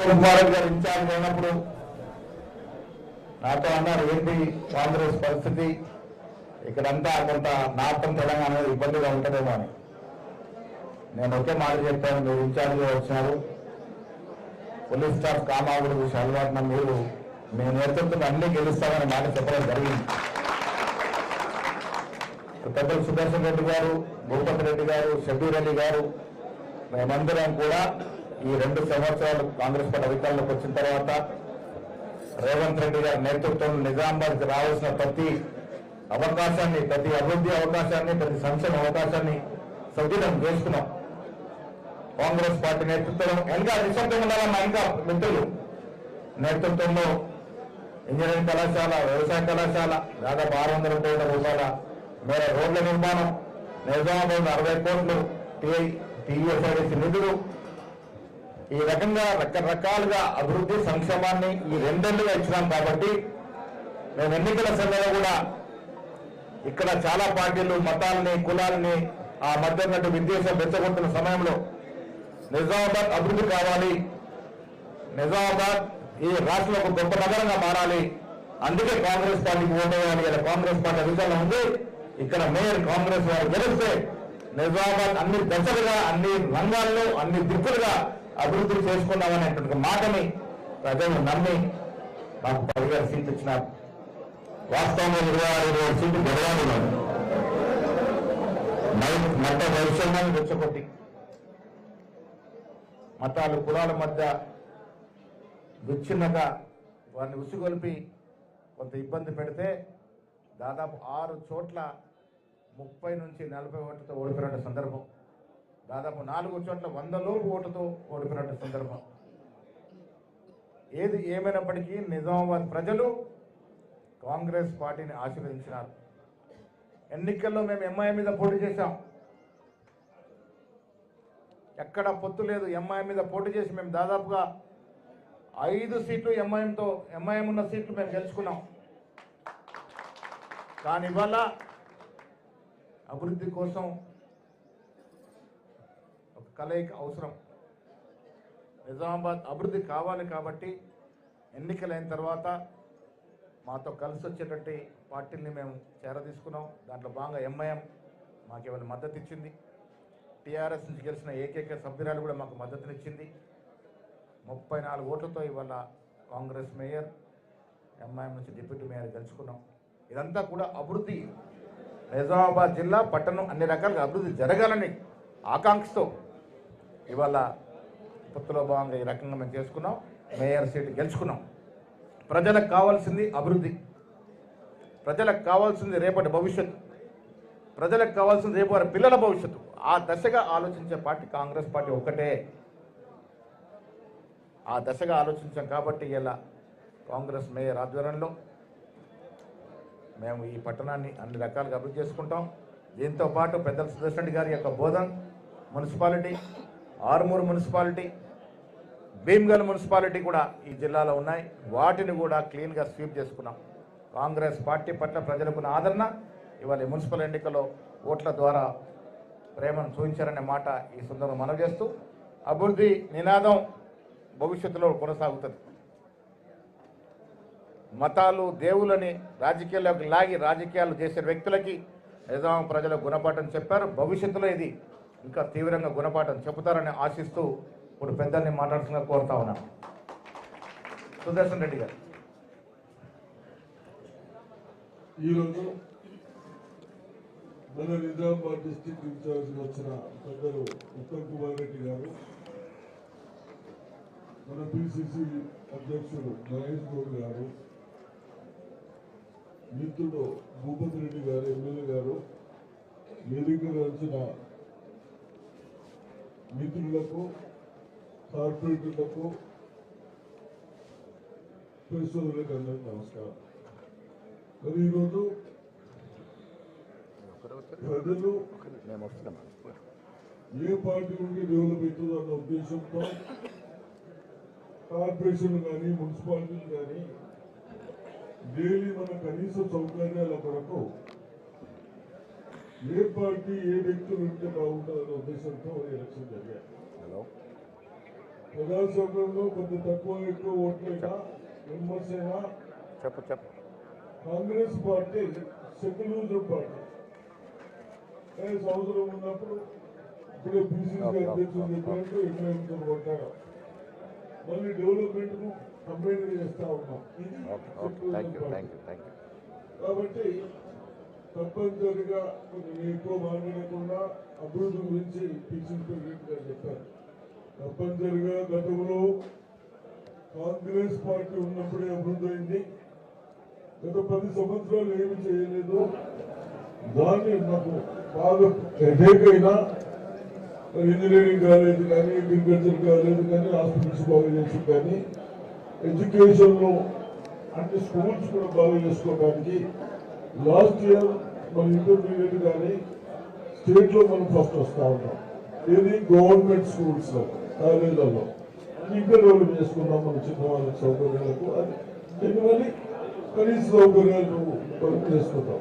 కుమార్ గారు ఇన్ఛార్జ్ అయినప్పుడు నాతో అన్నారు, ఏంటి కాంగ్రెస్ పరిస్థితి ఇక్కడంతా కొంత నార్త్ తెలంగాణ ఇబ్బందిగా ఉంటుందేమో అని. నేను ఒకే మాట చెప్పాను, మీరు ఇన్ఛార్జ్గా వచ్చినారు, పోలీస్ స్టాఫ్ కామాగుడు అలవాటున మీరు మీ నేతృత్వం అన్ని గెలుస్తామని మాట చెప్పడం జరిగింది. పెద్దలు సుదర్శన్ రెడ్డి గారు, భూపతి రెడ్డి గారు, షబీర్ అలీ గారు, మేమందరం కూడా ఈ 2 సంవత్సరాలు కాంగ్రెస్ పార్టీ అధికారంలోకి వచ్చిన తర్వాత రేవంత్ రెడ్డి గారి నేతృత్వంలో నిజామాబాద్కి రావాల్సిన ప్రతి అవకాశాన్ని, ప్రతి అభివృద్ధి అవకాశాన్ని, ప్రతి సంక్షేమ అవకాశాన్ని సద్వినియోగం చేసుకున్నాం. కాంగ్రెస్ పార్టీ నేతృత్వం ఇంకా నిశ్శబ్దంగా ఉండాలన్న ఇంకా మిత్రులు నేతృత్వంలో ఇంజనీరింగ్ కళాశాల, వ్యవసాయ కళాశాల, దాదాపు 600 కోట్ల రూపాయల మేర రోడ్ల నిర్మాణం, నిజామాబాద్ 60 కోట్లు టీఎస్ఐడిసి నిధులు, ఈ రకంగా రకరకాలుగా అభివృద్ధి సంక్షేమాన్ని ఈ 2 ఏళ్లుగా ఇచ్చినాం. కాబట్టి మేము ఎన్నికల సమయంలో కూడా ఇక్కడ చాలా పార్టీలు మతాలని, కులాలని ఆ మధ్య ఉన్నట్టు విద్వేషం రెచ్చగొట్టిన సమయంలో నిజామాబాద్ అభివృద్ధి కావాలి, నిజామాబాద్ ఈ రాష్ట్రంలో ఒక గొప్ప నగరంగా మారాలి, అందుకే కాంగ్రెస్ పార్టీకి ఓటేయాలి. ఇలా కాంగ్రెస్ పార్టీ అధికారంలో ఉంది, ఇక్కడ మేయర్ కాంగ్రెస్ వారు గెలిస్తే నిజామాబాద్ అన్ని దశలుగా, అన్ని రంగాల్లో, అన్ని దిక్కులుగా అభివృద్ధి చేసుకున్నామనేటువంటి మాటని ప్రజలు నమ్మి మాకు 17 సీట్లు ఇచ్చినారు. వాస్తవంలో 26 సీట్లు గెలవాలి. మత వైషమ్యాన్ని రెచ్చగొట్టి మతాలు, కులాల మధ్య విచ్ఛిన్నత వారిని ఉసిగొల్పి కొంత ఇబ్బంది పెడితే దాదాపు 6 చోట్ల 30 నుంచి 40 ఓట్లతో ఓడిపోయిన సందర్భం, దాదాపు 4 చోట్ల 100 లోపు ఓటుతో ఓడిపోయిన సందర్భం. ఏది ఏమైనప్పటికీ నిజామాబాద్ ప్రజలు కాంగ్రెస్ పార్టీని ఆశీర్వదించినారు. ఎన్నికల్లో మేము ఎంఐఎం మీద పోటీ చేశాం, ఎక్కడ పొత్తు లేదు. ఎంఐఎం మీద పోటీ చేసి మేము దాదాపుగా 5 సీట్లు ఎంఐఎం ఉన్న సీట్లు మేము గెలుచుకున్నాం. కానీ ఇవాళ అభివృద్ధి కోసం ఒక కలయిక అవసరం. నిజామాబాద్ అభివృద్ధి కావాలి కాబట్టి ఎన్నికలైన తర్వాత మాతో కలిసి వచ్చేటువంటి పార్టీల్ని మేము చేరదీసుకున్నాం. దాంట్లో భాగంగా ఎంఐఎం మాకు ఏమైనా మద్దతు ఇచ్చింది. టీఆర్ఎస్ నుంచి గెలిచిన ఏకైక సభ్యురాలు కూడా మాకు మద్దతునిచ్చింది. 34 ఓట్లతో ఇవాళ కాంగ్రెస్ మేయర్, ఎంఐఎం నుంచి డిప్యూటీ మేయర్ గెలుచుకున్నాం. ఇదంతా కూడా అభివృద్ధి, నిజామాబాద్ జిల్లా పట్టణం అన్ని రకాలుగా అభివృద్ధి జరగాలని ఆకాంక్షతో ఇవాళ పొత్తులో భాగంగా ఈ రకంగా మేము చేసుకున్నాం. మేయర్ సీటు గెలుచుకున్నాం. ప్రజలకు కావాల్సింది అభివృద్ధి, ప్రజలకు కావాల్సింది రేపటి భవిష్యత్తు, ప్రజలకు కావాల్సింది రేపు వారి పిల్లల భవిష్యత్తు. ఆ దశగా ఆలోచించే పార్టీ కాంగ్రెస్ పార్టీ ఒక్కటే. ఆ దశగా ఆలోచించాం కాబట్టి ఇలా కాంగ్రెస్ మేయర్ ఆధ్వర్యంలో మేము ఈ పట్టణాన్ని అన్ని రకాలుగా అభివృద్ధి చేసుకుంటాం. దీంతో పాటు పెద్దల సుదర్శన్ గారి యొక్క Bodhan municipality, Armoor municipality, Bheemgal municipality కూడా ఈ జిల్లాలో ఉన్నాయి. వాటిని కూడా క్లీన్గా స్వీప్ చేసుకున్నాం. కాంగ్రెస్ పార్టీ పట్ల ప్రజలకున్న ఆదరణ ఇవాళ మున్సిపల్ ఎన్నికల్లో ఓట్ల ద్వారా ప్రేమను చూపించారనే మాట ఈ సందర్భంగా మనవి చేస్తూ, అభివృద్ధి నినాదం భవిష్యత్తులో కొనసాగుతుంది. మతాలు, దేవులని రాజకీయాల్లోకి లాగి రాజకీయాలు చేసే వ్యక్తులకి నిజాం ప్రజల గుణపాఠం చెప్పారు. భవిష్యత్తులో ఇది ఇంకా తీవ్రంగా గుణపాఠం చెబుతారని ఆశిస్తూ ఇప్పుడు పెద్దల్ని మాట్లాడుతున్నా కోరుతా ఉన్నాను. సుదర్శన్ రెడ్డి గారు. ఈరోజు మన నిజామాబాద్ డిస్టిక్ ఇన్ఛార్జ్ వచ్చిన పెద్దలు ఉత్తమ్ కుమార్ రెడ్డి గారు, మన పిసిసి అధ్యక్షుడు మహేష్ గౌడ్ గారు, మిత్రుడు భూపతి రెడ్డి గారు, ఎమ్మెల్యే గారు, వేదికగా వచ్చిన మిత్రులకు, కార్పొరేటర్లకు, ప్రెస్లకు అందరికీ నమస్కారం. మరి ఈరోజు ప్రజలు ఏ పార్టీ నుండి డెవలప్ అవుతుందో అన్న ఉద్దేశంతో కార్పొరేషన్లు కానీ మున్సిపాలిటీలు కానీ డైలీ మన కనీస సౌకర్యాల కొరకు ఏ పార్టీ ఏ వ్యక్తులు ఉంటే బాగుంటుందన్న ఉద్దేశంతో ఎలక్షన్ జరిగాయి. ప్రజాస్వామ్యంలో కొంత తక్కువ ఎక్కువ ఓట్లైనా విమర్శ అయినా చెప్పు కాంగ్రెస్ పార్టీ సెక్యులరిజం పార్టీ సంవత్సరం ఉన్నప్పుడు ఇప్పుడే బీసీసీ అధ్యక్షులు చెప్పినట్టు ఎక్కడ కొట్టారు. మళ్ళీ డెవలప్మెంట్ కు కంప్లైంట్ చేస్తా ఉన్నాం. ఇది సెక్యులరిజం పార్టీ. కాబట్టి తప్పనిసరిగా కొన్ని ఎక్కువ మాట్లాడకుండా అభివృద్ధి గురించి టీచింగ్ ప్రెసిడెంట్ గారు చెప్పారు. తప్పనిసరిగా గతంలో కాంగ్రెస్ పార్టీ ఉన్నప్పుడే అభివృద్ధి అయింది. గత 10 సంవత్సరాలు ఏమి చేయలేదు. దాన్ని నాకు బాగా హెడేకైనా ఇంజనీరింగ్ కాలేజ్ కానీ, అగ్రికల్చర్ కాలేజ్ కానీ, హాస్పిటల్స్ బాగా చేసి కానీ, ఎడ్యుకేషన్ లో అన్ని స్కూల్స్ కూడా బాగా చేసుకోవడానికి లాస్ట్ ఇయర్ మన ఇంటర్మీడియట్ కానీ స్టేట్ లో మనం ఫస్ట్ వస్తా ఉన్నాం. ఇది గవర్నమెంట్ స్కూల్స్ లో కాలేజీలలో ఇంకా డెవలప్ చేసుకున్నాం మన చిన్న వాళ్ళ సౌకర్యాలకు. అది దీనివల్ల కనీస సౌకర్యాలు చేసుకుంటాం.